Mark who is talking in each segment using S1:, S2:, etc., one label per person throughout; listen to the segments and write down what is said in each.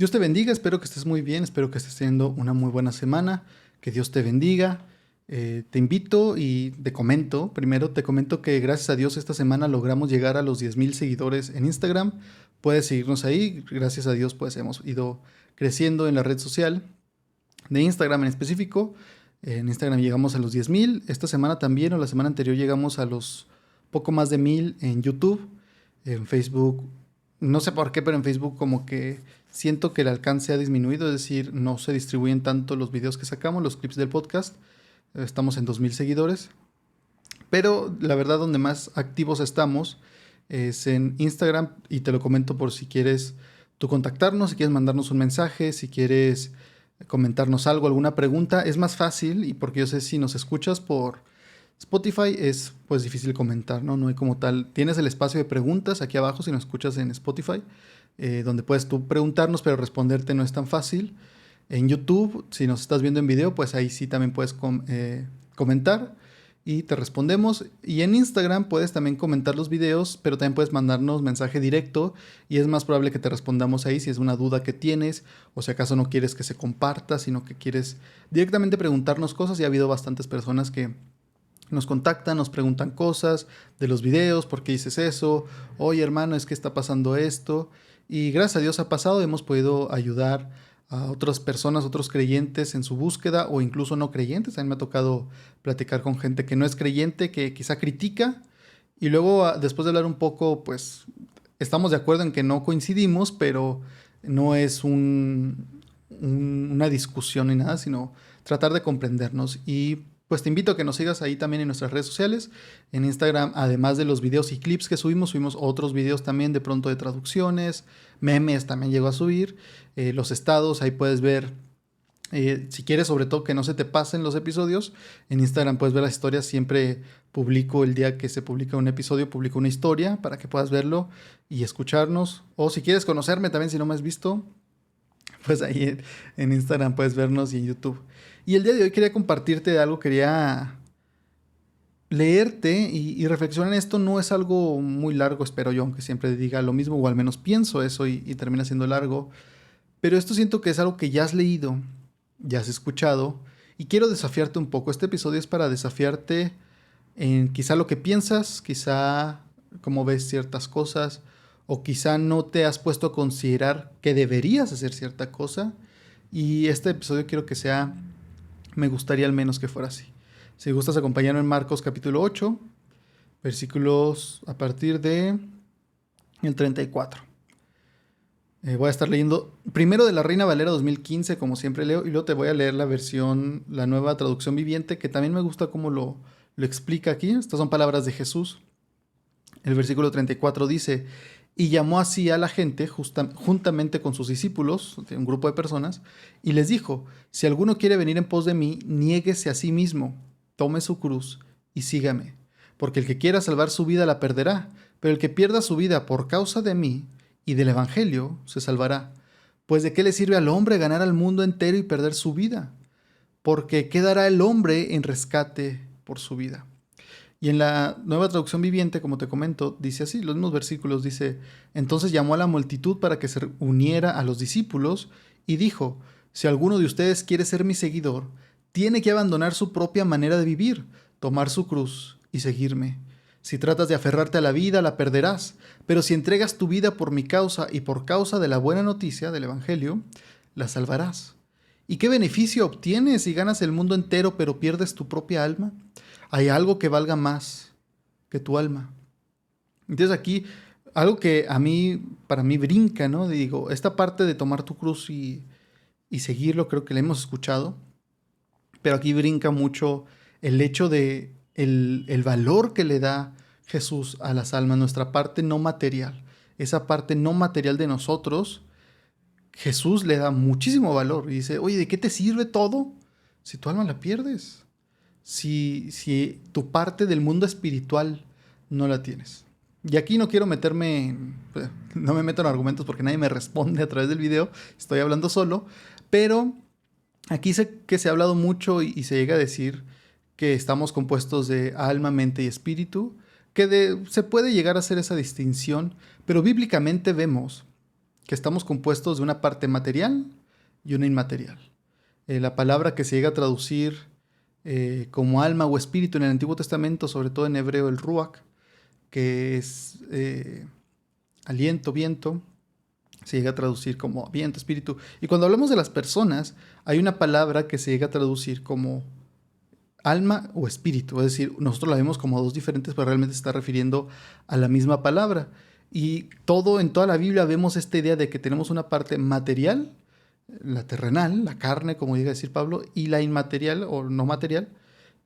S1: Dios te bendiga, espero que estés muy bien, espero que estés teniendo una muy buena semana, que Dios te bendiga. Te invito y te comento, primero te comento que gracias a Dios esta semana logramos llegar a los 10,000 seguidores en Instagram. Puedes seguirnos ahí, gracias a Dios pues hemos ido creciendo en la red social de Instagram en específico. En Instagram llegamos a los 10,000, esta semana también o la semana anterior llegamos a los poco más de 1,000 en YouTube, en Facebook. No sé por qué, pero en Facebook como que siento que el alcance ha disminuido, es decir, no se distribuyen tanto los videos que sacamos, los clips del podcast. Estamos en 2,000 seguidores. Pero la verdad donde más activos estamos es en Instagram y te lo comento por si quieres tú contactarnos, si quieres mandarnos un mensaje, si quieres comentarnos algo, alguna pregunta. Es más fácil y porque yo sé si nos escuchas por Spotify es pues difícil comentar, ¿no? No hay como tal. Tienes el espacio de preguntas aquí abajo si nos escuchas en Spotify, donde puedes tú preguntarnos, pero responderte no es tan fácil. En YouTube, si nos estás viendo en video, pues ahí sí también puedes comentar y te respondemos. Y en Instagram puedes también comentar los videos, pero también puedes mandarnos mensaje directo y es más probable que te respondamos ahí si es una duda que tienes o si acaso no quieres que se comparta, sino que quieres directamente preguntarnos cosas. Y ha habido bastantes personas que nos contactan, nos preguntan cosas de los videos, ¿por qué dices eso? Oye, hermano, es que está pasando esto. Y gracias a Dios ha pasado, hemos podido ayudar a otras personas, otros creyentes en su búsqueda o incluso no creyentes. A mí me ha tocado platicar con gente que no es creyente, que quizá critica y luego después de hablar un poco, pues estamos de acuerdo en que no coincidimos, pero no es una discusión ni nada, sino tratar de comprendernos. Y pues te invito a que nos sigas ahí también en nuestras redes sociales. En Instagram, además de los videos y clips que subimos otros videos también de pronto de traducciones, memes también llego a subir, los estados, ahí puedes ver. Si quieres, sobre todo, que no se te pasen los episodios, en Instagram puedes ver las historias. Siempre publico el día que se publica un episodio, publico una historia para que puedas verlo y escucharnos. O si quieres conocerme también, si no me has visto, pues ahí en Instagram puedes vernos y en YouTube. Y el día de hoy quería compartirte algo, quería leerte y reflexionar en esto. No es algo muy largo, espero yo, aunque siempre diga lo mismo, o al menos pienso eso y termina siendo largo. Pero esto siento que es algo que ya has leído, ya has escuchado, y quiero desafiarte un poco. Este episodio es para desafiarte en quizá lo que piensas, quizá cómo ves ciertas cosas, o quizá no te has puesto a considerar que deberías hacer cierta cosa. Y este episodio quiero que sea, me gustaría al menos que fuera así. Si gustas acompañarme en Marcos capítulo 8, versículos a partir de el 34. Voy a estar leyendo primero de la Reina Valera 2015, como siempre leo, y luego te voy a leer la versión, la nueva traducción viviente, que también me gusta cómo lo explica aquí. Estas son palabras de Jesús. El versículo 34 dice: y llamó así a la gente juntamente con sus discípulos, un grupo de personas, y les dijo: si alguno quiere venir en pos de mí, niéguese a sí mismo, tome su cruz y sígame. Porque el que quiera salvar su vida la perderá, pero el que pierda su vida por causa de mí y del Evangelio se salvará. Pues ¿de qué le sirve al hombre ganar al mundo entero y perder su vida? Porque ¿qué dará el hombre en rescate por su vida? Y en la nueva traducción viviente, como te comento, dice así, los mismos versículos, dice: entonces llamó a la multitud para que se uniera a los discípulos y dijo: si alguno de ustedes quiere ser mi seguidor, tiene que abandonar su propia manera de vivir, tomar su cruz y seguirme. Si tratas de aferrarte a la vida, la perderás, pero si entregas tu vida por mi causa y por causa de la buena noticia del Evangelio, la salvarás. ¿Y qué beneficio obtienes si ganas el mundo entero pero pierdes tu propia alma? ¿Hay algo que valga más que tu alma? Entonces aquí, algo que para mí brinca, ¿no? Digo, esta parte de tomar tu cruz y seguirlo, creo que la hemos escuchado, pero aquí brinca mucho el hecho de el valor que le da Jesús a las almas, nuestra parte no material, esa parte no material de nosotros. Jesús le da muchísimo valor y dice: oye, ¿de qué te sirve todo si tu alma la pierdes? Si tu parte del mundo espiritual no la tienes. Y aquí no quiero meterme, no me meto en argumentos porque nadie me responde a través del video, estoy hablando solo, pero aquí sé que se ha hablado mucho y se llega a decir que estamos compuestos de alma, mente y espíritu, que se puede llegar a hacer esa distinción, pero bíblicamente vemos que estamos compuestos de una parte material y una inmaterial. La palabra que se llega a traducir como alma o espíritu en el Antiguo Testamento, sobre todo en hebreo el ruach, que es aliento, viento, se llega a traducir como viento, espíritu. Y cuando hablamos de las personas, hay una palabra que se llega a traducir como alma o espíritu. Es decir, nosotros la vemos como dos diferentes, pero realmente se está refiriendo a la misma palabra. Y en toda la Biblia vemos esta idea de que tenemos una parte material, la terrenal, la carne, como llega a decir Pablo, y la inmaterial o no material,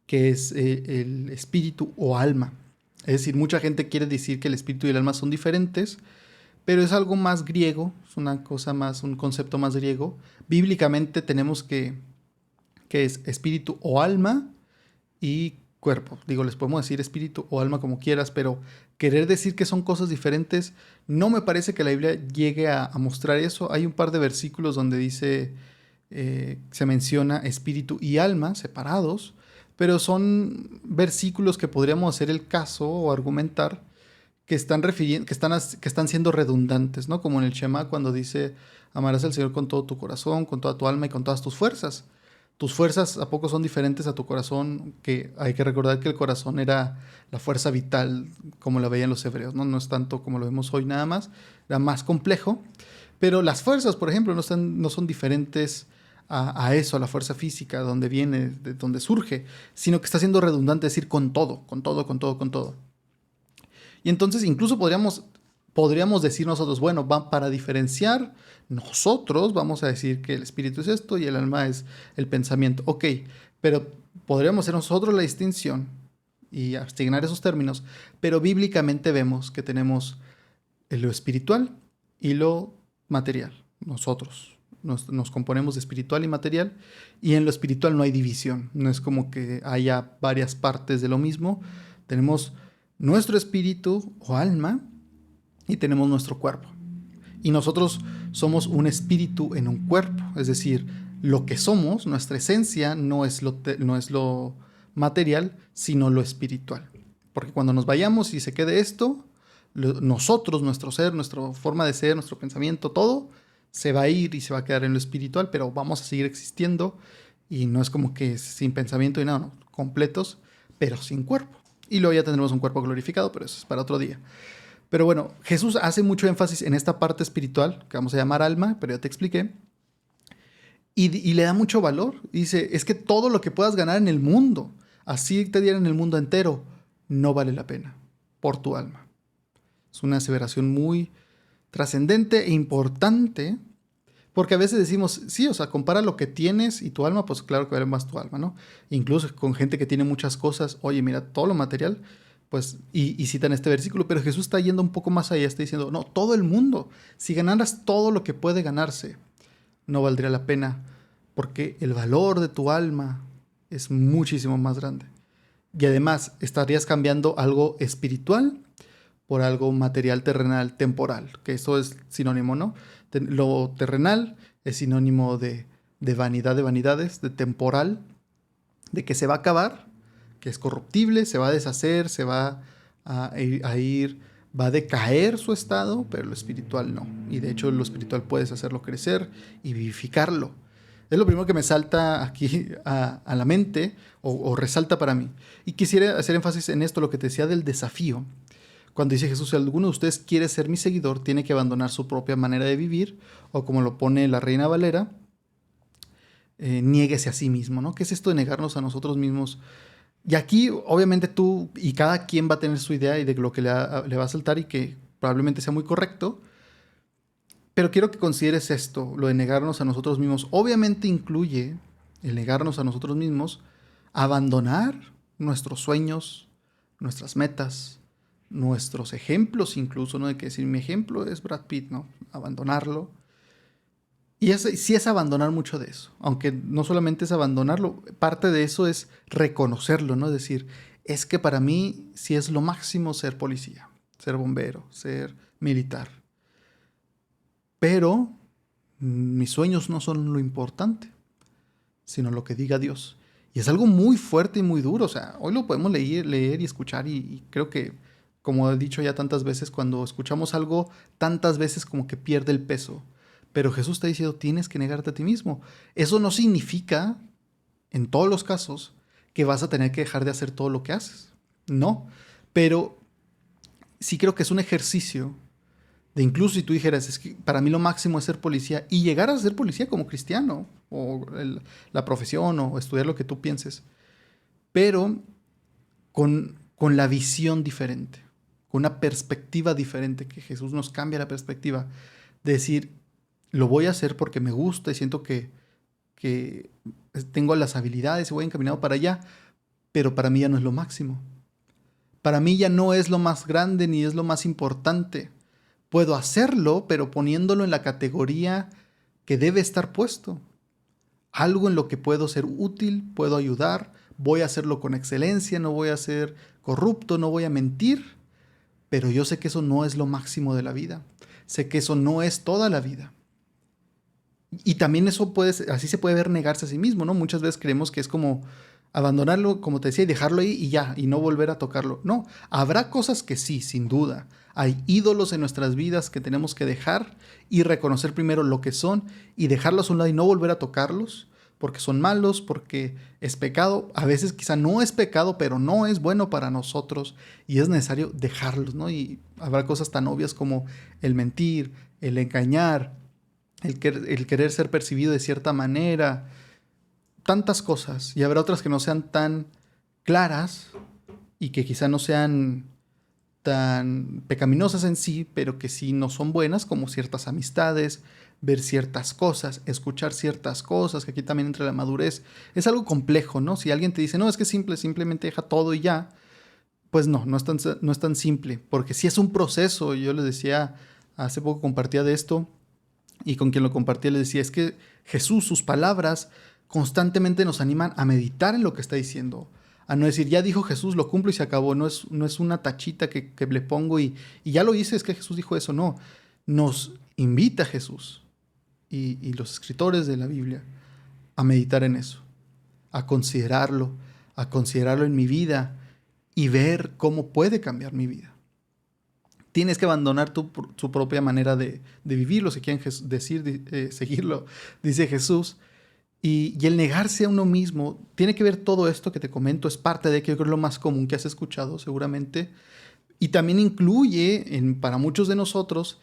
S1: que es el espíritu o alma. Es decir, mucha gente quiere decir que el espíritu y el alma son diferentes, pero es algo más griego, es una cosa más, un concepto más griego. Bíblicamente tenemos que es espíritu o alma y cuerpo. Digo, les podemos decir espíritu o alma como quieras, pero querer decir que son cosas diferentes, no me parece que la Biblia llegue a mostrar eso. Hay un par de versículos donde dice, se menciona espíritu y alma separados, pero son versículos que podríamos hacer el caso o argumentar que están siendo redundantes, ¿no? Como en el Shema cuando dice, amarás al Señor con todo tu corazón, con toda tu alma y con todas tus fuerzas. Tus fuerzas ¿a poco son diferentes a tu corazón? Que hay que recordar que el corazón era la fuerza vital, como la veían los hebreos, ¿no? No es tanto como lo vemos hoy nada más, era más complejo. Pero las fuerzas, por ejemplo, no son diferentes a eso, a la fuerza física, donde viene, de donde surge, sino que está siendo redundante decir con todo, con todo, con todo, con todo. Y entonces incluso podríamos decir nosotros, bueno, para diferenciar, nosotros vamos a decir que el espíritu es esto y el alma es el pensamiento. Ok, pero podríamos hacer nosotros la distinción y asignar esos términos, pero bíblicamente vemos que tenemos lo espiritual y lo material. Nosotros nos componemos de espiritual y material, y en lo espiritual no hay división. No es como que haya varias partes de lo mismo. Tenemos nuestro espíritu o alma y tenemos nuestro cuerpo. Y nosotros somos un espíritu en un cuerpo, es decir, lo que somos, nuestra esencia, no es lo material, sino lo espiritual. Porque cuando nos vayamos y se quede esto, nosotros, nuestro ser, nuestra forma de ser, nuestro pensamiento, todo se va a ir y se va a quedar en lo espiritual, pero vamos a seguir existiendo, y no es como que sin pensamiento y nada, no, completos, pero sin cuerpo. Y luego ya tendremos un cuerpo glorificado, pero eso es para otro día. Pero bueno, Jesús hace mucho énfasis en esta parte espiritual, que vamos a llamar alma, pero ya te expliqué, y le da mucho valor. Dice, es que todo lo que puedas ganar en el mundo, así te dieran el mundo entero, no vale la pena por tu alma. Es una aseveración muy trascendente e importante, porque a veces decimos, sí, o sea, compara lo que tienes y tu alma, pues claro que vale más tu alma, ¿no? Incluso con gente que tiene muchas cosas, oye, mira, todo lo material, pues, y citan este versículo, pero Jesús está yendo un poco más allá, está diciendo, no, todo el mundo, si ganaras todo lo que puede ganarse, no valdría la pena, porque el valor de tu alma es muchísimo más grande. Y además, estarías cambiando algo espiritual por algo material, terrenal, temporal, que eso es sinónimo, ¿no? Lo terrenal es sinónimo de vanidad de vanidades, de temporal, de que se va a acabar, que es corruptible, se va a deshacer, se va a ir, va a decaer su estado, pero lo espiritual no. Y de hecho lo espiritual puedes hacerlo crecer y vivificarlo. Es lo primero que me salta aquí a la mente o resalta para mí. Y quisiera hacer énfasis en esto, lo que te decía del desafío. Cuando dice Jesús, si alguno de ustedes quiere ser mi seguidor, tiene que abandonar su propia manera de vivir, o como lo pone la Reina Valera, niéguese a sí mismo, ¿no? ¿Qué es esto de negarnos a nosotros mismos? Y aquí, obviamente, tú y cada quien va a tener su idea y de lo que le va a saltar, y que probablemente sea muy correcto, pero quiero que consideres esto, lo de negarnos a nosotros mismos. Obviamente incluye el negarnos a nosotros mismos, abandonar nuestros sueños, nuestras metas, nuestros ejemplos incluso, ¿no? De que decir, mi ejemplo es Brad Pitt, ¿no? Abandonarlo. Y sí es abandonar mucho de eso, aunque no solamente es abandonarlo, parte de eso es reconocerlo, ¿no? Es decir, es que para mí sí es lo máximo ser policía, ser bombero, ser militar. Pero mis sueños no son lo importante, sino lo que diga Dios. Y es algo muy fuerte y muy duro. O sea, hoy lo podemos leer y escuchar, y creo que como he dicho ya tantas veces, cuando escuchamos algo tantas veces como que pierde el peso. Pero Jesús está diciendo, tienes que negarte a ti mismo. Eso no significa, en todos los casos, que vas a tener que dejar de hacer todo lo que haces. No, pero sí creo que es un ejercicio de, incluso si tú dijeras, es que para mí lo máximo es ser policía y llegar a ser policía como cristiano, o la profesión, o estudiar lo que tú pienses, pero con la visión diferente, con una perspectiva diferente, que Jesús nos cambia la perspectiva, de decir, lo voy a hacer porque me gusta y siento que tengo las habilidades y voy encaminado para allá, pero para mí ya no es lo máximo. Para mí ya no es lo más grande ni es lo más importante. Puedo hacerlo, pero poniéndolo en la categoría que debe estar puesto. Algo en lo que puedo ser útil, puedo ayudar, voy a hacerlo con excelencia, no voy a ser corrupto, no voy a mentir, pero yo sé que eso no es lo máximo de la vida. Sé que eso no es toda la vida. Y también eso así se puede ver negarse a sí mismo, ¿no? Muchas veces creemos que es como abandonarlo, como te decía, y dejarlo ahí y ya, y no volver a tocarlo. No, habrá cosas que sí, sin duda. Hay ídolos en nuestras vidas que tenemos que dejar y reconocer primero lo que son y dejarlos a un lado y no volver a tocarlos, porque son malos, porque es pecado. A veces quizá no es pecado, pero no es bueno para nosotros y es necesario dejarlos, ¿no? Y habrá cosas tan obvias como el mentir, el engañar, el querer ser percibido de cierta manera, tantas cosas. Y habrá otras que no sean tan claras y que quizá no sean tan pecaminosas en sí, pero que sí no son buenas, como ciertas amistades, ver ciertas cosas, escuchar ciertas cosas, que aquí también entra la madurez. Es algo complejo, ¿no? Si alguien te dice, no, es que es simple, simplemente deja todo y ya, pues no es tan simple, porque si es un proceso. Yo les decía, hace poco compartía de esto, y con quien lo compartía le decía, es que Jesús, sus palabras, constantemente nos animan a meditar en lo que está diciendo. A no decir, ya dijo Jesús, lo cumplo y se acabó. No es una tachita que le pongo y ya lo hice, es que Jesús dijo eso. No, nos invita Jesús y los escritores de la Biblia a meditar en eso, a considerarlo en mi vida y ver cómo puede cambiar mi vida. Tienes que abandonar tu propia manera de vivirlo, si quieren seguirlo, dice Jesús. Y el negarse a uno mismo, tiene que ver todo esto que te comento, es parte de que yo creo lo más común que has escuchado seguramente. Y también incluye, para muchos de nosotros,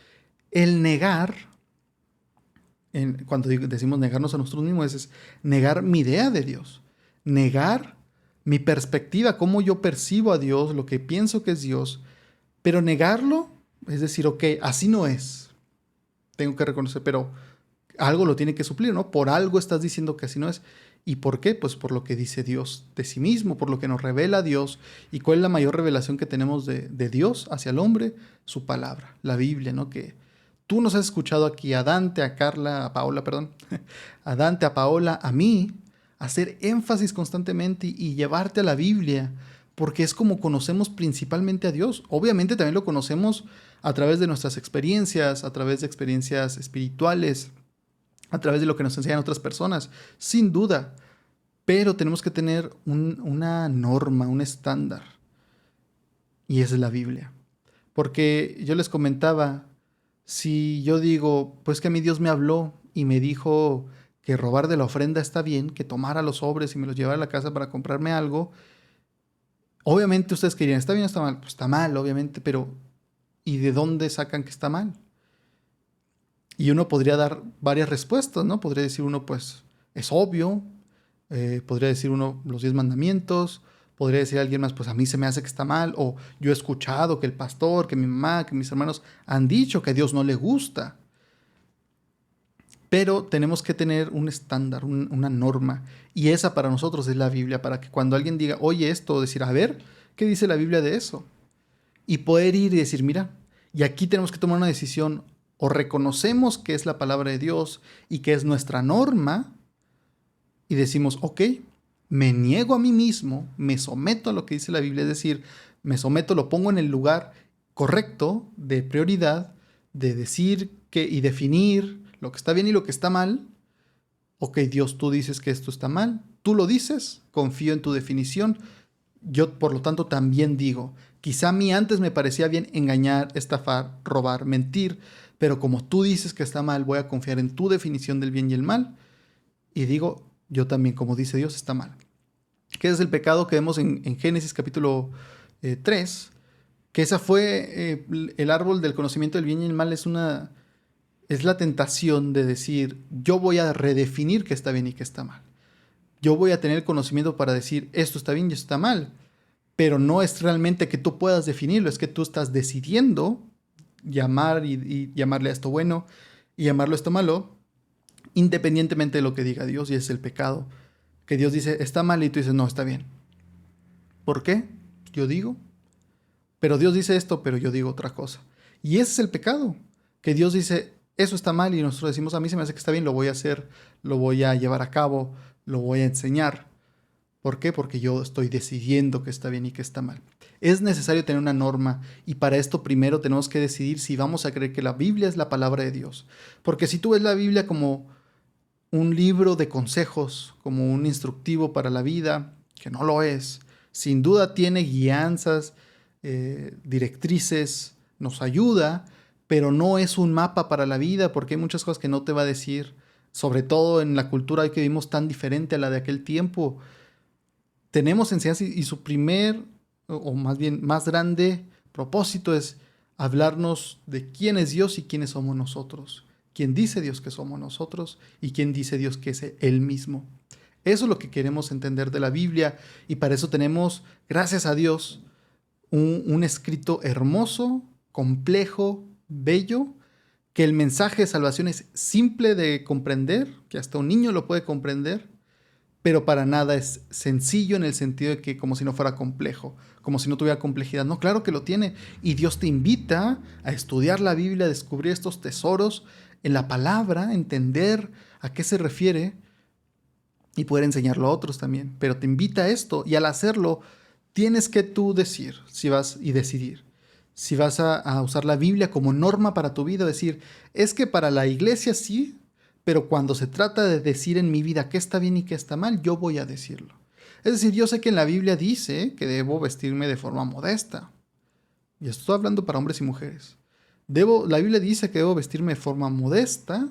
S1: el negar, cuando decimos negarnos a nosotros mismos, es negar mi idea de Dios, negar mi perspectiva, cómo yo percibo a Dios, lo que pienso que es Dios. Pero negarlo es decir, ok, así no es. Tengo que reconocer, pero algo lo tiene que suplir, ¿no? Por algo estás diciendo que así no es. ¿Y por qué? Pues por lo que dice Dios de sí mismo, por lo que nos revela Dios. ¿Y cuál es la mayor revelación que tenemos de Dios hacia el hombre? Su palabra, la Biblia, ¿no? Que tú nos has escuchado aquí a Dante, a Carla, a Paola, perdón, a Dante, a Paola, a mí, hacer énfasis constantemente y llevarte a la Biblia, porque es como conocemos principalmente a Dios. Obviamente también lo conocemos a través de nuestras experiencias, a través de experiencias espirituales, a través de lo que nos enseñan otras personas, sin duda. Pero tenemos que tener una norma, un estándar. Y esa es la Biblia. Porque yo les comentaba, si yo digo, pues que a mí Dios me habló y me dijo que robar de la ofrenda está bien, que tomara los sobres y me los llevara a la casa para comprarme algo, obviamente ustedes querían, ¿está bien o está mal? Pues está mal, obviamente, pero ¿y de dónde sacan que está mal? Y uno podría dar varias respuestas, ¿no? Podría decir uno, pues, es obvio. Podría decir uno, los 10 mandamientos. Podría decir alguien más, pues a mí se me hace que está mal. O yo he escuchado que el pastor, que mi mamá, que mis hermanos han dicho que a Dios no le gusta. Pero tenemos que tener un estándar, una norma. Y esa para nosotros es la Biblia, para que cuando alguien diga, oye esto, decir, a ver, ¿qué dice la Biblia de eso? Y poder ir y decir, mira, y aquí tenemos que tomar una decisión, o reconocemos que es la palabra de Dios y que es nuestra norma, y decimos, ok, me niego a mí mismo, me someto a lo que dice la Biblia, es decir, me someto, lo pongo en el lugar correcto de prioridad, de decir que, y definir lo que está bien y lo que está mal. Ok, Dios, tú dices que esto está mal, tú lo dices, confío en tu definición, yo por lo tanto también digo Quizá a mí antes me parecía bien engañar, estafar, robar, mentir, pero como tú dices que está mal, voy a confiar en tu definición del bien y el mal. Y digo, yo también, como dice Dios, está mal. ¿Qué es el pecado que vemos en Génesis capítulo 3? Que esa fue el árbol del conocimiento del bien y el mal, es la tentación de decir, yo voy a redefinir qué está bien y qué está mal. Yo voy a tener el conocimiento para decir, esto está bien y esto está mal. Pero no es realmente que tú puedas definirlo, es que tú estás decidiendo llamar y llamarle a esto bueno y llamarlo a esto malo, independientemente de lo que diga Dios, y es el pecado. Que Dios dice, está mal y tú dices, no, está bien. ¿Por qué? Yo digo. Pero Dios dice esto, pero yo digo otra cosa. Y ese es el pecado. Que Dios dice, eso está mal y nosotros decimos, a mí se me hace que está bien, lo voy a hacer, lo voy a llevar a cabo, lo voy a enseñar. ¿Por qué? Porque yo estoy decidiendo que está bien y que está mal. Es necesario tener una norma y para esto primero tenemos que decidir si vamos a creer que la Biblia es la palabra de Dios. Porque si tú ves la Biblia como un libro de consejos, como un instructivo para la vida, que no lo es. Sin duda tiene guianzas, directrices, nos ayuda, pero no es un mapa para la vida porque hay muchas cosas que no te va a decir, sobre todo en la cultura que vivimos tan diferente a la de aquel tiempo. Tenemos enseñanza y su primer, o más bien más grande propósito es hablarnos de quién es Dios y quiénes somos nosotros. Quién dice Dios que somos nosotros y quién dice Dios que es Él mismo. Eso es lo que queremos entender de la Biblia y para eso tenemos, gracias a Dios, un escrito hermoso, complejo, bello, que el mensaje de salvación es simple de comprender, que hasta un niño lo puede comprender, pero para nada es sencillo en el sentido de que como si no fuera complejo, como si no tuviera complejidad. No, claro que lo tiene. Y Dios te invita a estudiar la Biblia, a descubrir estos tesoros en la palabra, entender a qué se refiere y poder enseñarlo a otros también. Pero te invita a esto y al hacerlo tienes que tú decir si vas y decidir. Si vas a usar la Biblia como norma para tu vida, decir, es que para la iglesia sí, pero cuando se trata de decir en mi vida qué está bien y qué está mal, yo voy a decirlo. Es decir, yo sé que en la Biblia dice que debo vestirme de forma modesta. Y estoy hablando para hombres y mujeres. La Biblia dice que debo vestirme de forma modesta,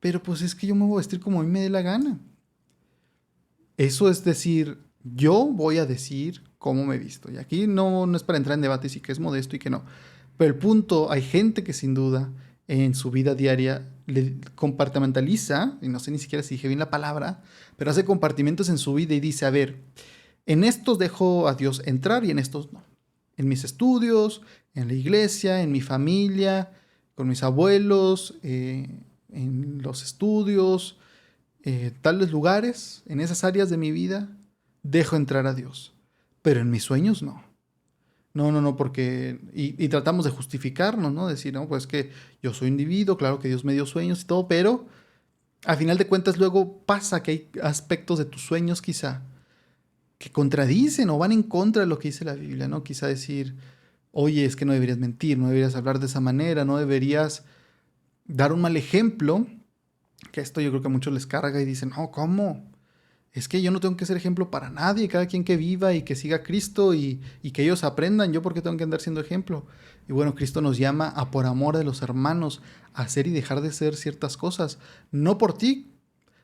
S1: pero pues es que yo me voy a vestir como a mí me dé la gana. Eso es decir, yo voy a decir cómo me he visto. Y aquí no es para entrar en debate si que es modesto y que no. Pero el punto, hay gente que sin duda en su vida diaria le compartimentaliza, y no sé ni siquiera si dije bien la palabra, pero hace compartimentos en su vida y dice, a ver, en estos dejo a Dios entrar y en estos no. En mis estudios, en la iglesia, en mi familia, con mis abuelos, en los estudios, tales lugares, en esas áreas de mi vida, dejo entrar a Dios. Pero en mis sueños no. No, porque... Y tratamos de justificarnos, ¿no? Decir, no, pues que yo soy individuo, claro que Dios me dio sueños y todo, pero a final de cuentas luego pasa que hay aspectos de tus sueños quizá que contradicen o van en contra de lo que dice la Biblia, ¿no? Quizá decir, oye, es que no deberías mentir, no deberías hablar de esa manera, no deberías dar un mal ejemplo, que esto yo creo que a muchos les carga y dicen, no, ¿cómo? Es que yo no tengo que ser ejemplo para nadie, cada quien que viva y que siga a Cristo y que ellos aprendan, yo porque tengo que andar siendo ejemplo. Y bueno, Cristo nos llama a por amor de los hermanos a hacer y dejar de ser ciertas cosas, no por ti,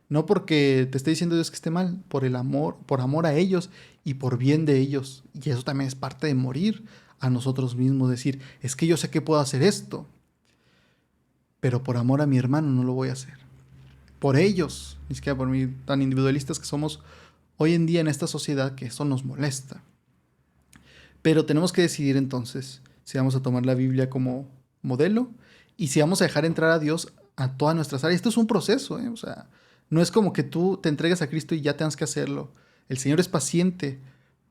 S1: no porque te esté diciendo Dios que esté mal, por amor a ellos y por bien de ellos. Y eso también es parte de morir a nosotros mismos, decir, es que yo sé que puedo hacer esto, pero por amor a mi hermano no lo voy a hacer. Por ellos, ni siquiera por mí, tan individualistas que somos hoy en día en esta sociedad, que eso nos molesta. Pero tenemos que decidir entonces si vamos a tomar la Biblia como modelo y si vamos a dejar entrar a Dios a todas nuestras áreas. Esto es un proceso, ¿eh? O sea, no es como que tú te entregas a Cristo y ya tengas que hacerlo. El Señor es paciente,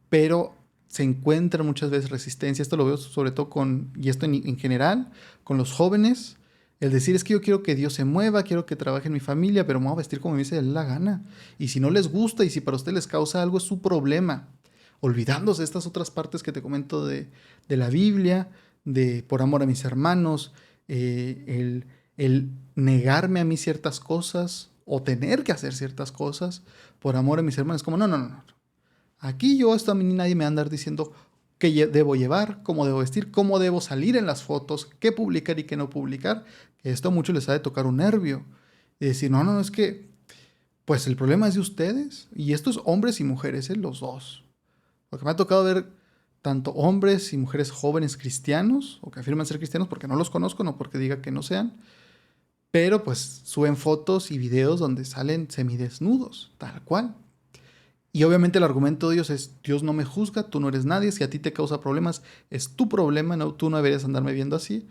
S1: pero se encuentra muchas veces resistencia. Esto lo veo sobre todo y esto en general, con los jóvenes. El decir es que yo quiero que Dios se mueva, quiero que trabaje en mi familia, pero me voy a vestir como me dice la gana. Y si no les gusta y si para usted les causa algo, es su problema. Olvidándose de estas otras partes que te comento de la Biblia, de por amor a mis hermanos, el negarme a mí ciertas cosas o tener que hacer ciertas cosas por amor a mis hermanos. Como, no. Aquí esto a mí nadie me va a andar diciendo qué debo llevar, cómo debo vestir, cómo debo salir en las fotos, qué publicar y qué no publicar. Que esto a muchos les ha de tocar un nervio. Y decir, no, no, es que, pues el problema es de ustedes. Y estos hombres y mujeres, los dos. Porque me ha tocado ver tanto hombres y mujeres jóvenes cristianos, o que afirman ser cristianos porque no los conozco, no porque diga que no sean, pero pues suben fotos y videos donde salen semidesnudos, tal cual. Y obviamente el argumento de ellos es, Dios no me juzga, tú no eres nadie, si a ti te causa problemas, es tu problema, no, tú no deberías andarme viendo así.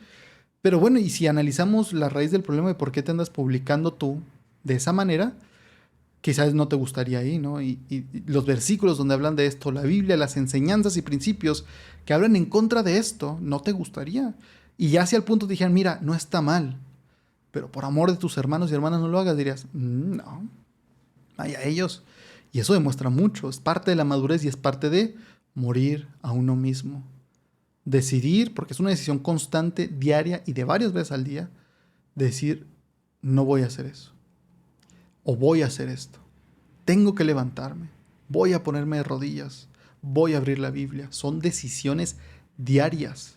S1: Pero bueno, y si analizamos la raíz del problema de por qué te andas publicando tú de esa manera, quizás no te gustaría ahí, ¿no? Y los versículos donde hablan de esto, la Biblia, las enseñanzas y principios que hablan en contra de esto, no te gustaría. Y ya hacia el punto te dijeran, mira, no está mal, pero por amor de tus hermanos y hermanas no lo hagas, dirías, no, vaya ellos. Y eso demuestra mucho, es parte de la madurez y es parte de morir a uno mismo. Decidir, porque es una decisión constante, diaria y de varias veces al día, decir, no voy a hacer eso. O voy a hacer esto. Tengo que levantarme. Voy a ponerme de rodillas. Voy a abrir la Biblia. Son decisiones diarias.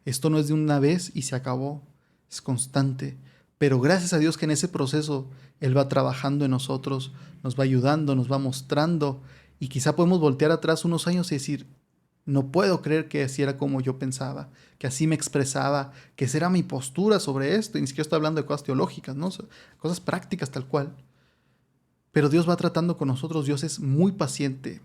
S1: Esto no es de una vez y se acabó. Es constante. Pero gracias a Dios que en ese proceso Él va trabajando en nosotros, nos va ayudando, nos va mostrando. Y quizá podemos voltear atrás unos años y decir, no puedo creer que así era como yo pensaba, que así me expresaba, que esa era mi postura sobre esto. Y ni siquiera estoy hablando de cosas teológicas, ¿no? Cosas prácticas tal cual. Pero Dios va tratando con nosotros, Dios es muy paciente.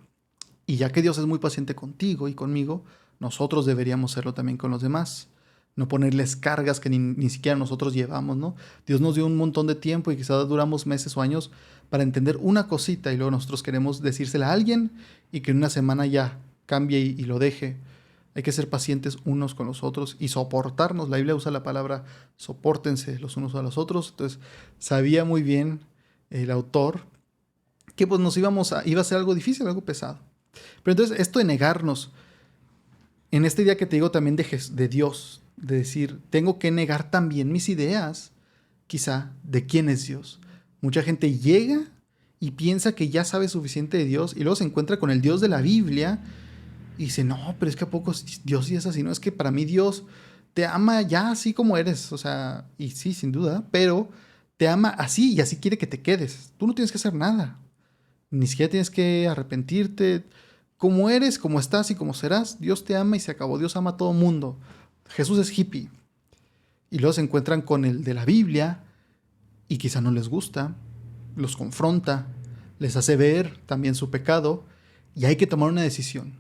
S1: Y ya que Dios es muy paciente contigo y conmigo, nosotros deberíamos serlo también con los demás. No ponerles cargas que ni siquiera nosotros llevamos, ¿no? Dios nos dio un montón de tiempo y quizás duramos meses o años para entender una cosita y luego nosotros queremos decírsela a alguien y que en una semana ya cambie y lo deje. Hay que ser pacientes unos con los otros y soportarnos. La Biblia usa la palabra sopórtense los unos a los otros. Entonces, sabía muy bien el autor que pues iba a ser algo difícil, algo pesado. Pero entonces esto de negarnos, en este día que te digo también de Dios, de decir, tengo que negar también mis ideas, quizá, de quién es Dios. Mucha gente llega y piensa que ya sabe suficiente de Dios y luego se encuentra con el Dios de la Biblia y dice, no, pero es que a poco Dios sí es así, no, es que para mí Dios te ama ya así como eres, o sea, y sí, sin duda, pero te ama así y así quiere que te quedes. Tú no tienes que hacer nada. Ni siquiera tienes que arrepentirte. Como eres, como estás y como serás, Dios te ama y se acabó. Dios ama a todo mundo. Jesús es hippie. Y luego se encuentran con el de la Biblia y quizá no les gusta, los confronta, les hace ver también su pecado y hay que tomar una decisión.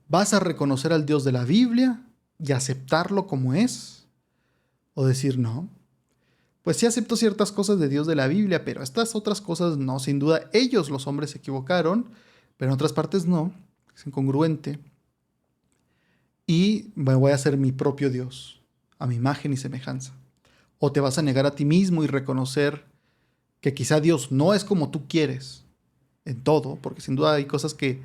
S1: ¿Vas a reconocer al Dios de la Biblia y aceptarlo como es? ¿O decir no? Pues sí acepto ciertas cosas de Dios de la Biblia, pero estas otras cosas no. Sin duda, ellos, los hombres, se equivocaron, pero en otras partes no. Es incongruente. Y me voy a hacer mi propio Dios, a mi imagen y semejanza. O te vas a negar a ti mismo y reconocer que quizá Dios no es como tú quieres en todo, porque sin duda hay cosas que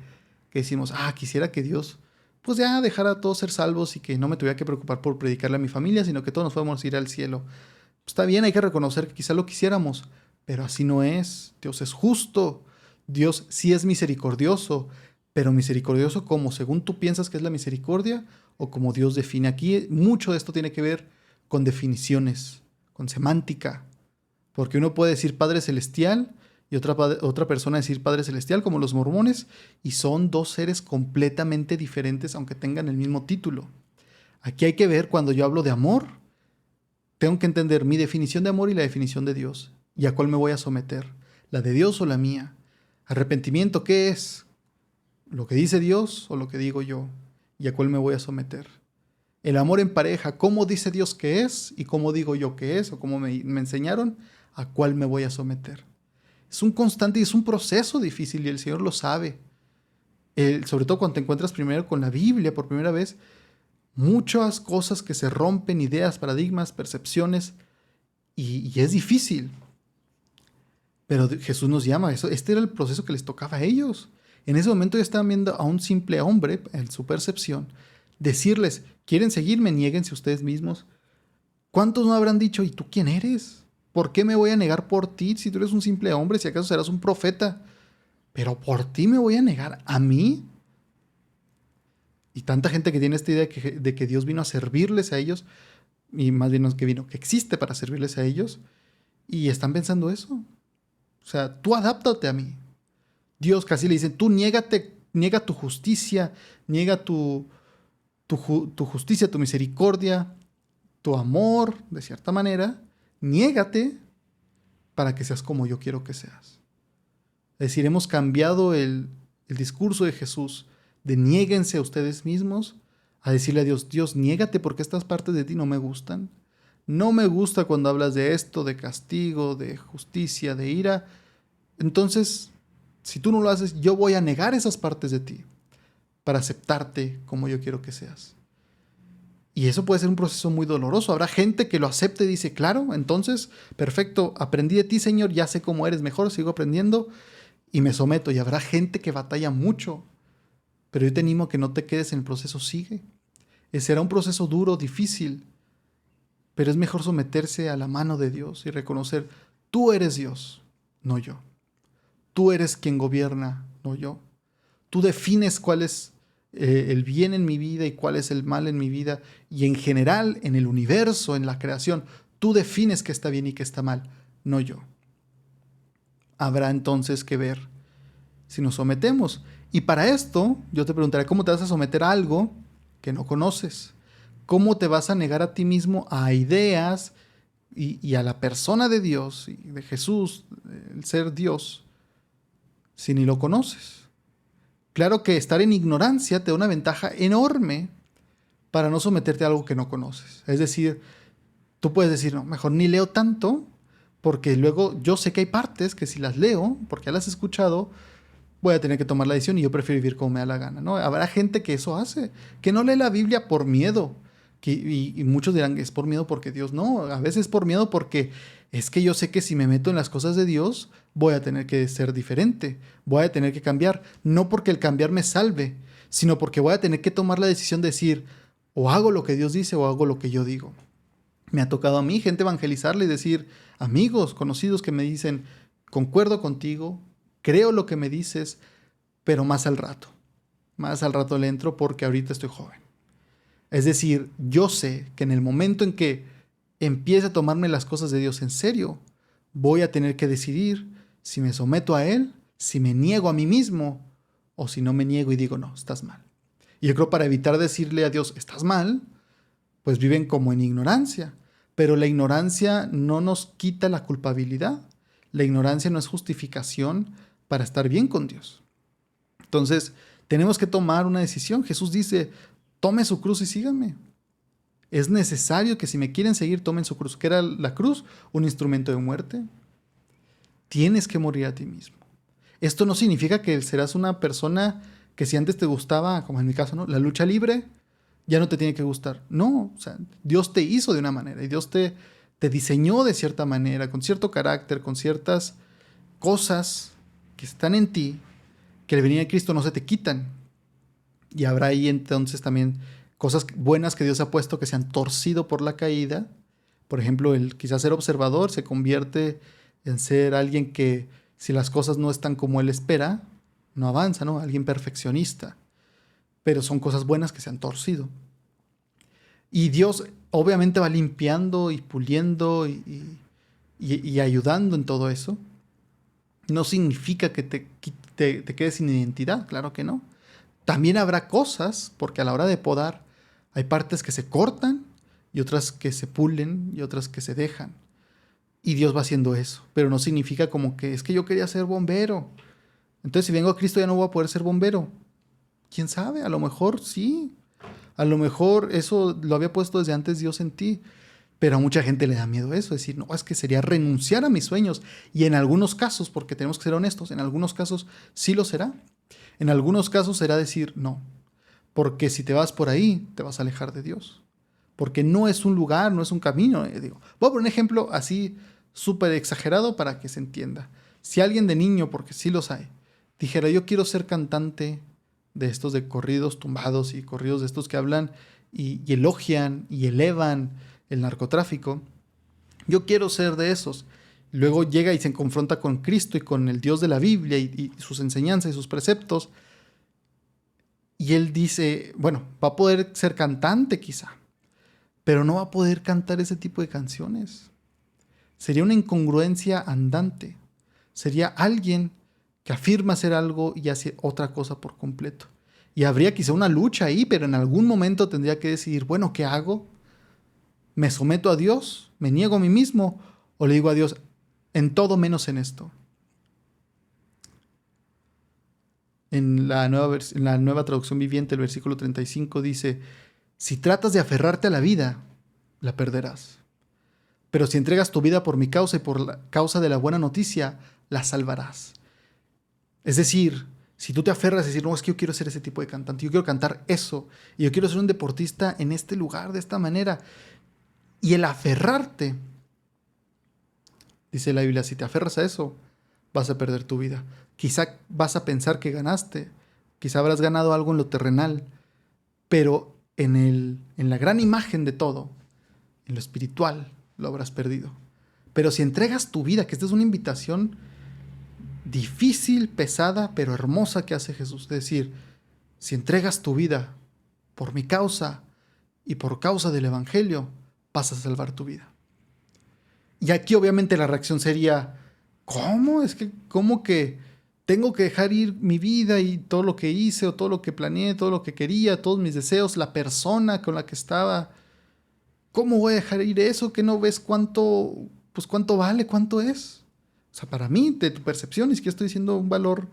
S1: decimos, quisiera que Dios pues ya dejara a todos ser salvos y que no me tuviera que preocupar por predicarle a mi familia, sino que todos nos podemos ir al cielo. Está bien, hay que reconocer que quizá lo quisiéramos, pero así no es. Dios es justo. Dios sí es misericordioso, pero misericordioso como según tú piensas que es la misericordia o como Dios define. Aquí mucho de esto tiene que ver con definiciones, con semántica, porque uno puede decir Padre Celestial y otra persona decir Padre Celestial como los mormones y son dos seres completamente diferentes aunque tengan el mismo título. Aquí hay que ver cuando yo hablo de amor, tengo que entender mi definición de amor y la definición de Dios. ¿Y a cuál me voy a someter? ¿La de Dios o la mía? ¿Arrepentimiento qué es? ¿Lo que dice Dios o lo que digo yo? ¿Y a cuál me voy a someter? El amor en pareja, ¿cómo dice Dios que es? ¿Y cómo digo yo que es? ¿O cómo me enseñaron? ¿A cuál me voy a someter? Es un constante y es un proceso difícil y el Señor lo sabe. Sobre todo cuando te encuentras primero con la Biblia por primera vez, muchas cosas que se rompen, ideas, paradigmas, percepciones, y es difícil. Pero Jesús nos llama, este era el proceso que les tocaba a ellos. En ese momento ya estaban viendo a un simple hombre, en su percepción, decirles, ¿quieren seguirme? Niéguense ustedes mismos. ¿Cuántos no habrán dicho, ¿y tú quién eres? ¿Por qué me voy a negar por ti si tú eres un simple hombre, si acaso serás un profeta? Pero por ti me voy a negar, ¿a mí? Y tanta gente que tiene esta idea de que Dios vino a servirles a ellos, y más bien no es que vino, que existe para servirles a ellos, y están pensando eso. O sea, tú adáptate a mí. Dios casi le dice, tú niega tu justicia, niega tu justicia, tu misericordia, tu amor, de cierta manera, niégate para que seas como yo quiero que seas. Es decir, hemos cambiado el discurso de Jesús de niéguense a ustedes mismos a decirle a Dios, Dios, niégate porque estas partes de ti no me gustan. No me gusta cuando hablas de esto, de castigo, de justicia, de ira. Entonces, si tú no lo haces, yo voy a negar esas partes de ti para aceptarte como yo quiero que seas. Y eso puede ser un proceso muy doloroso. Habrá gente que lo acepte y dice, claro, entonces, perfecto, aprendí de ti, Señor, ya sé cómo eres mejor, sigo aprendiendo y me someto. Y habrá gente que batalla mucho. Pero yo te animo a que no te quedes en el proceso, sigue. Será un proceso duro, difícil, pero es mejor someterse a la mano de Dios y reconocer, tú eres Dios, no yo. Tú eres quien gobierna, no yo. Tú defines cuál es el bien en mi vida y cuál es el mal en mi vida. Y en general, en el universo, en la creación, tú defines qué está bien y qué está mal, no yo. Habrá entonces que ver si nos sometemos. Y para esto, yo te preguntaré, ¿cómo te vas a someter a algo que no conoces? ¿Cómo te vas a negar a ti mismo a ideas y a la persona de Dios, y de Jesús, el ser Dios, si ni lo conoces? Claro que estar en ignorancia te da una ventaja enorme para no someterte a algo que no conoces. Es decir, tú puedes decir, no, mejor ni leo tanto, porque luego yo sé que hay partes que si las leo, porque ya las he escuchado, voy a tener que tomar la decisión y yo prefiero vivir como me da la gana, ¿no? Habrá gente que eso hace, que no lee la Biblia por miedo. Y muchos dirán que es por miedo porque Dios no, a veces es por miedo porque es que yo sé que si me meto en las cosas de Dios voy a tener que ser diferente, voy a tener que cambiar, no porque el cambiar me salve, sino porque voy a tener que tomar la decisión de decir o hago lo que Dios dice o hago lo que yo digo. Me ha tocado a mí gente evangelizarle y decir, amigos, conocidos que me dicen, concuerdo contigo, creo lo que me dices, pero más al rato le entro porque ahorita estoy joven. Es decir, yo sé que en el momento en que empiece a tomarme las cosas de Dios en serio, voy a tener que decidir si me someto a Él, si me niego a mí mismo, o si no me niego y digo, no, estás mal. Y yo creo para evitar decirle a Dios, estás mal, pues viven como en ignorancia. Pero la ignorancia no nos quita la culpabilidad. La ignorancia no es justificación para estar bien con Dios. Entonces, tenemos que tomar una decisión. Jesús dice, tome su cruz y síganme. Es necesario que si me quieren seguir, tomen su cruz. ¿Qué era la cruz? Un instrumento de muerte. Tienes que morir a ti mismo. Esto no significa que serás una persona que si antes te gustaba, como en mi caso, ¿no?, la lucha libre, ya no te tiene que gustar. No, o sea, Dios te hizo de una manera y Dios te diseñó de cierta manera, con cierto carácter, con ciertas cosas que están en ti, que al venir a Cristo no se te quitan. Y habrá ahí entonces también cosas buenas que Dios ha puesto que se han torcido por la caída. Por ejemplo, el quizás ser observador se convierte en ser alguien que si las cosas no están como él espera, no avanza, ¿no? Alguien perfeccionista. Pero son cosas buenas que se han torcido. Y Dios obviamente va limpiando y puliendo y ayudando en todo eso. No significa que te quedes sin identidad, claro que no. También habrá cosas, porque a la hora de podar hay partes que se cortan y otras que se pulen y otras que se dejan. Y Dios va haciendo eso, pero no significa como que es que yo quería ser bombero. Entonces si vengo a Cristo ya no voy a poder ser bombero. ¿Quién sabe? A lo mejor sí. A lo mejor eso lo había puesto desde antes Dios en ti. Pero a mucha gente le da miedo eso, decir, no, es que sería renunciar a mis sueños. Y en algunos casos, porque tenemos que ser honestos, en algunos casos sí lo será. En algunos casos será decir no, porque si te vas por ahí, te vas a alejar de Dios. Porque no es un lugar, no es un camino. Digo, voy a poner un ejemplo así súper exagerado para que se entienda. Si alguien de niño, porque sí los hay, dijera, yo quiero ser cantante de estos de corridos tumbados y corridos de estos que hablan y elogian y elevan el narcotráfico, yo quiero ser de esos. Luego llega y se confronta con Cristo y con el Dios de la Biblia y sus enseñanzas y sus preceptos. Y él dice, bueno, va a poder ser cantante quizá, pero no va a poder cantar ese tipo de canciones. Sería una incongruencia andante. Sería alguien que afirma hacer algo y hace otra cosa por completo. Y habría quizá una lucha ahí, pero en algún momento tendría que decidir, bueno, ¿qué hago? ¿Me someto a Dios? ¿Me niego a mí mismo? ¿O le digo a Dios, en todo menos en esto? En la nueva traducción viviente, el versículo 35 dice, si tratas de aferrarte a la vida, la perderás. Pero si entregas tu vida por mi causa y por la causa de la buena noticia, la salvarás. Es decir, si tú te aferras a decir, no, es que yo quiero ser ese tipo de cantante, yo quiero cantar eso, y yo quiero ser un deportista en este lugar, de esta manera, y el aferrarte, dice la Biblia, si te aferras a eso, vas a perder tu vida. Quizá vas a pensar que ganaste, quizá habrás ganado algo en lo terrenal, pero en la gran imagen de todo, en lo espiritual, lo habrás perdido. Pero si entregas tu vida, que esta es una invitación difícil, pesada, pero hermosa que hace Jesús, es decir, si entregas tu vida por mi causa y por causa del Evangelio, vas a salvar tu vida. Y aquí obviamente la reacción sería, ¿cómo? ¿Cómo que tengo que dejar ir mi vida y todo lo que hice o todo lo que planeé, todo lo que quería, todos mis deseos, la persona con la que estaba? ¿Cómo voy a dejar ir eso? ¿Que no ves cuánto vale, cuánto es? O sea, para mí, de tu percepción, es que estoy diciendo un valor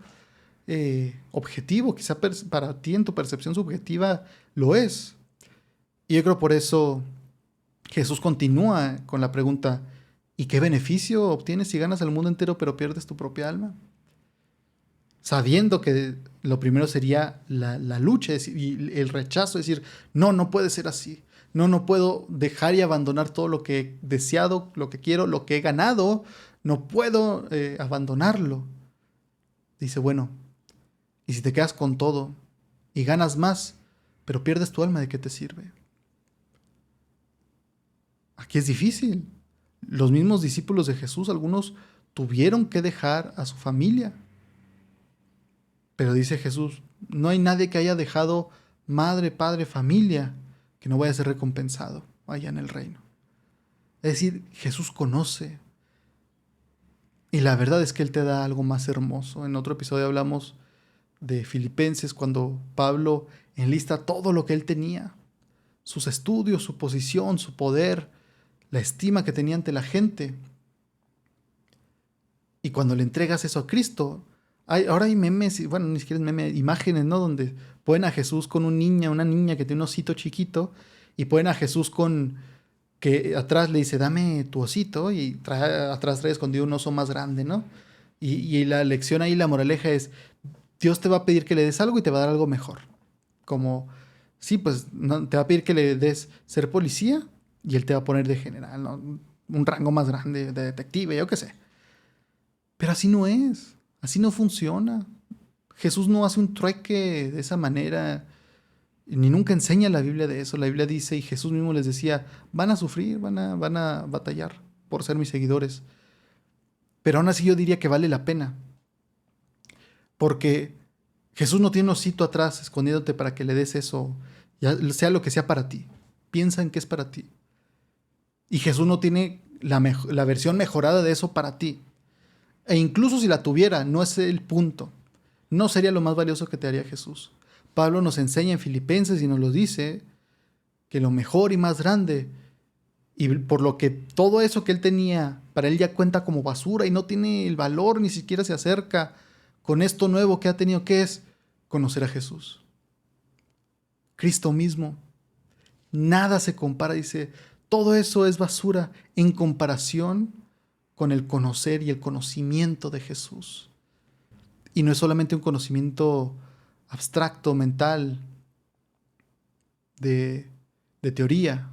S1: objetivo, quizá para ti en tu percepción subjetiva lo es. Y yo creo por eso Jesús continúa con la pregunta, ¿y qué beneficio obtienes si ganas el mundo entero pero pierdes tu propia alma? Sabiendo que lo primero sería la lucha y el rechazo, es decir, no, no puede ser así. No, no puedo dejar y abandonar todo lo que he deseado, lo que quiero, lo que he ganado. No puedo abandonarlo. Dice, bueno, y si te quedas con todo y ganas más, pero pierdes tu alma, ¿de qué te sirve? Aquí es difícil. Los mismos discípulos de Jesús, algunos tuvieron que dejar a su familia. Pero dice Jesús, no hay nadie que haya dejado madre, padre, familia, que no vaya a ser recompensado allá en el reino. Es decir, Jesús conoce. Y la verdad es que Él te da algo más hermoso. En otro episodio hablamos de Filipenses, cuando Pablo enlista todo lo que él tenía. Sus estudios, su posición, su poder, la estima que tenía ante la gente. Y cuando le entregas eso a Cristo, ahora hay memes, bueno, ni siquiera es meme, imágenes, ¿no? Donde ponen a Jesús con una niña que tiene un osito chiquito, y ponen a Jesús que atrás le dice, dame tu osito, y atrás trae escondido un oso más grande, ¿no? Y la lección ahí, la moraleja es, Dios te va a pedir que le des algo y te va a dar algo mejor. Como, sí, pues no, te va a pedir que le des ser policía y él te va a poner de general, ¿no? Un rango más grande de detective, yo qué sé. Pero así no es, así no funciona. Jesús no hace un trueque de esa manera, ni nunca enseña la Biblia de eso. La Biblia dice, y Jesús mismo les decía, van a sufrir, van a batallar por ser mis seguidores. Pero aún así yo diría que vale la pena. Porque Jesús no tiene un osito atrás escondiéndote para que le des eso, ya sea lo que sea para ti. Piensa en qué es para ti. Y Jesús no tiene la versión mejorada de eso para ti. E incluso si la tuviera, no es el punto. No sería lo más valioso que te haría Jesús. Pablo nos enseña en Filipenses y nos lo dice, que lo mejor y más grande, y por lo que todo eso que él tenía, para él ya cuenta como basura y no tiene el valor, ni siquiera se acerca con esto nuevo que ha tenido, que es conocer a Jesús. Cristo mismo. Nada se compara, dice, todo eso es basura en comparación con el conocer y el conocimiento de Jesús. Y no es solamente un conocimiento abstracto, mental, de teoría,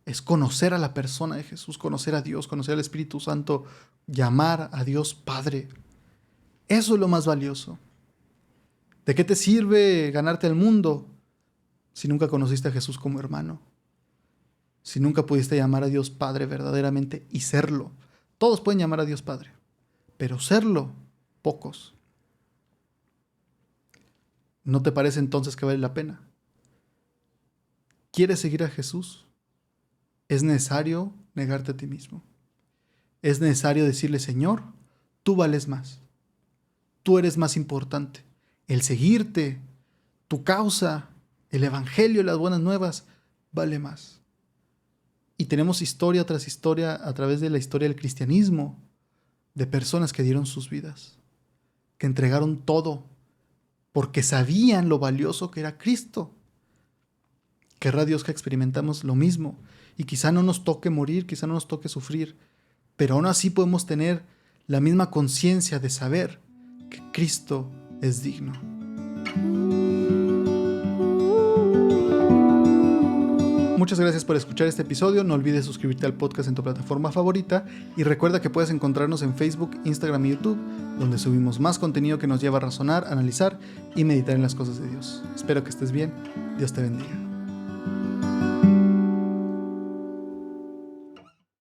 S1: es conocer a la persona de Jesús, conocer a Dios, conocer al Espíritu Santo, llamar a Dios Padre. Eso es lo más valioso. ¿De qué te sirve ganarte el mundo si nunca conociste a Jesús como hermano? Si nunca pudiste llamar a Dios Padre verdaderamente y serlo. Todos pueden llamar a Dios Padre, pero serlo, pocos. ¿No te parece entonces que vale la pena? ¿Quieres seguir a Jesús? Es necesario negarte a ti mismo. Es necesario decirle, Señor, tú vales más. Tú eres más importante. El seguirte, tu causa, el evangelio, las buenas nuevas, vale más. Y tenemos historia tras historia a través de la historia del cristianismo, de personas que dieron sus vidas, que entregaron todo, porque sabían lo valioso que era Cristo. Querrá Dios que experimentamos lo mismo, y quizá no nos toque morir, quizá no nos toque sufrir, pero aún así podemos tener la misma conciencia de saber que Cristo es digno. Muchas gracias por escuchar este episodio. No olvides suscribirte al podcast en tu plataforma favorita y recuerda que puedes encontrarnos en Facebook, Instagram y YouTube, donde subimos más contenido que nos lleva a razonar, analizar y meditar en las cosas de Dios. Espero que estés bien. Dios te bendiga.